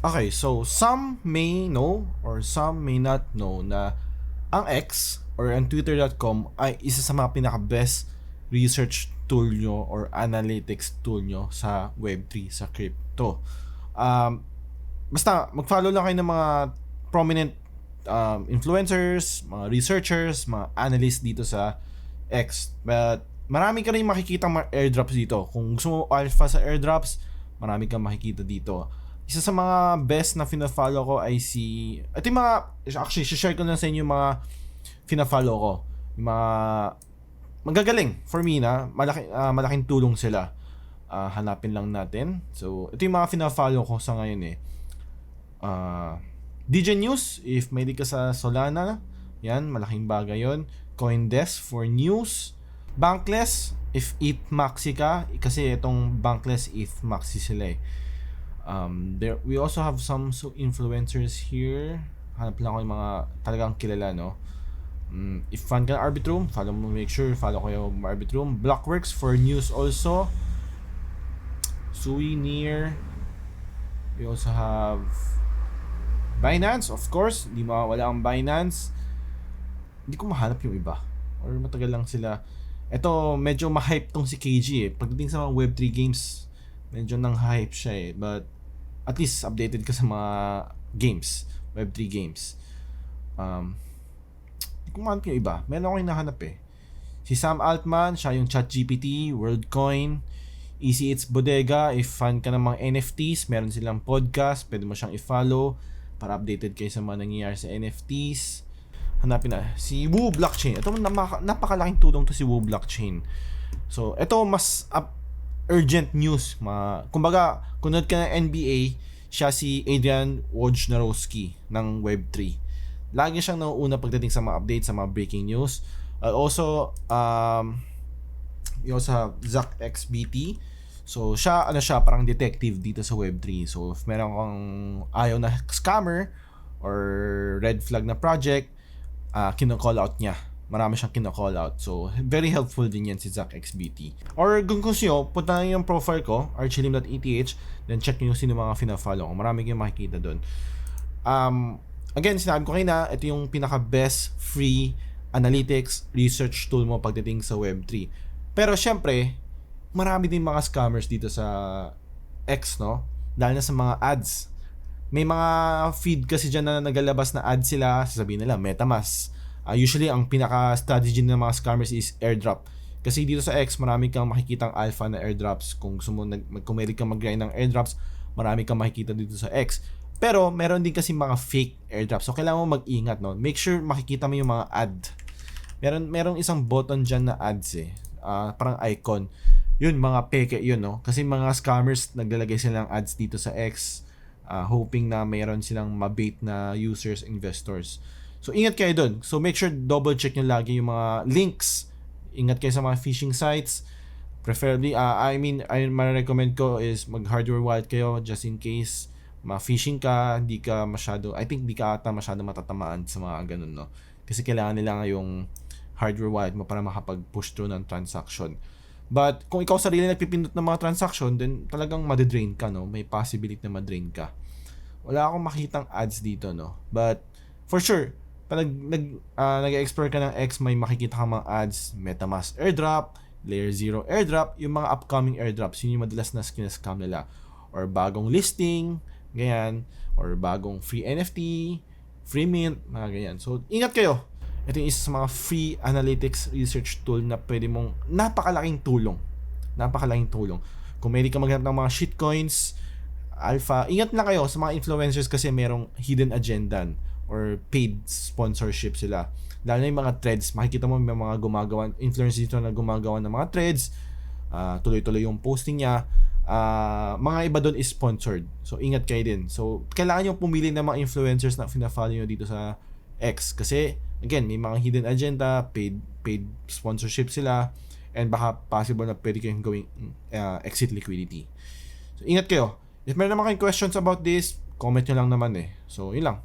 Okay, so some may know or some may not know na ang X or ang Twitter.com ay isa sa mga pinaka-best research tool nyo or analytics tool nyo sa Web3, sa crypto. Um, Basta mag-follow lang kayo ng mga prominent influencers, mga researchers, mga analysts dito sa X. But marami ka rin makikita mga airdrops dito. Kung gusto mo alpha sa airdrops, marami kang makikita dito. Isa sa mga best na fina-follow ko ay ito yung mga, actually, share ko lang sa inyo yung mga fina-follow ko. Yung mga magagaling for me na malaking tulong sila. Hanapin lang natin. So, ito yung mga fina-follow ko sa ngayon eh. DJ News, if may di ka sa Solana, yan, malaking bagay yon. Coindesk for news. Bankless, if ETH Maxi ka, kasi itong Bankless ETH Maxi sila eh. We also have some influencers here. Hanap lang ko yung mga talagang kilala, no? If fan ka ng Arbitrum, make sure follow ko yung Arbitrum. Blockworks for news also. Sui Near. We also have Binance, of course. Hindi mawawala ang Binance. Hindi ko mahanap yung iba. Or matagal lang sila. Ito, medyo ma-hype tong si KG eh. Pagdating sa mga Web3 games, medyo nang hype siya eh. But at least updated ka sa mga games, Web3 games. Hindi ko mahanap yung iba. Meron ako yung nahanap eh. Si Sam Altman, siya yung ChatGPT, WorldCoin, Easy It's Bodega. If fan ka ng mga NFTs, meron silang podcast, pwede mo siyang i-follow para updated kayo sa mga nangyayari sa NFTs. Hanapin na si Woo Blockchain. Ito napakalaking tulong to si Woo Blockchain. So ito mas urgent news. Kumbaga, kung nanood ka ng NBA, siya si Adrian Wojnarowski ng Web3. Lagi siyang nauuna pagdating sa mga updates, sa mga breaking news. Also you also have Zach XBT. So siya parang detective dito sa Web3. So if meron kang ayaw na scammer or red flag na project, kino-call out niya. Marami siyang kino-call out. So very helpful din yan si Zach XBT. Or kung gusto nyo, punta na yung profile ko, archilim.eth, then check nyo sino mga fina-follow ko. Marami kayong makikita doon. Again, sinabi ko kayo na ito yung pinaka-best free analytics research tool mo pagdating sa Web3. Pero syempre, marami din mga scammers dito sa X, no? Dahil na sa mga ads. May mga feed kasi dyan na nagalabas na ads sila, sasabihin nila MetaMask. Usually, ang pinaka-strategy ng mga scammers is airdrop. Kasi dito sa X, marami kang makikitang alpha na airdrops. Kung gusto mo, kung meron kang mag-grind ng airdrops, marami kang makikita dito sa X. Pero, meron din kasi mga fake airdrops. So, kailangan mo mag-ingat, no? Make sure makikita mo yung mga ad. Merong isang button dyan na ads eh. Parang icon. Yun, mga peke yun, no? Kasi mga scammers, naglalagay silang ads dito sa X. Hoping na mayroon silang mabait na users, investors. So, ingat kayo dun. So, make sure double check nyo lagi yung mga links. Ingat kayo sa mga phishing sites. Preferably, ma-recommend ko is mag-hardware wallet kayo just in case ma-phishing ka, I think di ka ata masyado matatamaan sa mga ganun, no? Kasi kailangan nila yung hardware wallet mo para makapag-push through ng transaction. But, kung ikaw sarili nagpipindot ng mga transaction, then talagang madidrain ka, no? May possibility na madrain ka. Wala akong makitang ads dito, no? But, for sure, pag nag-explore ka ng X, may makikita kang mga ads, MetaMask airdrop, Layer 0 airdrop, yung mga upcoming airdrops, yun yung madalas na scam nila. Or bagong listing, ganyan, or bagong free NFT, free mint, mga ganyan. So, ingat kayo. Ito yung isa sa mga free analytics research tool na pwede mong napakalaking tulong. Kung may ka maghanap ng mga shitcoins, alpha, ingat lang kayo sa mga influencers kasi merong hidden agenda or paid sponsorship sila. Lalo na yung mga threads, makikita mo may mga influencers dito na gumagawa ng mga threads, tuloy-tuloy yung posting niya, mga iba doon is sponsored. So, ingat kayo din. So, kailangan nyo pumili ng mga influencers na fina-follow nyo dito sa X. Kasi, again, may mga hidden agenda, paid sponsorship sila, and baka possible na pwede kayong gawing exit liquidity. So, ingat kayo. If meron naman kayong questions about this, comment nyo lang naman eh. So, yun lang.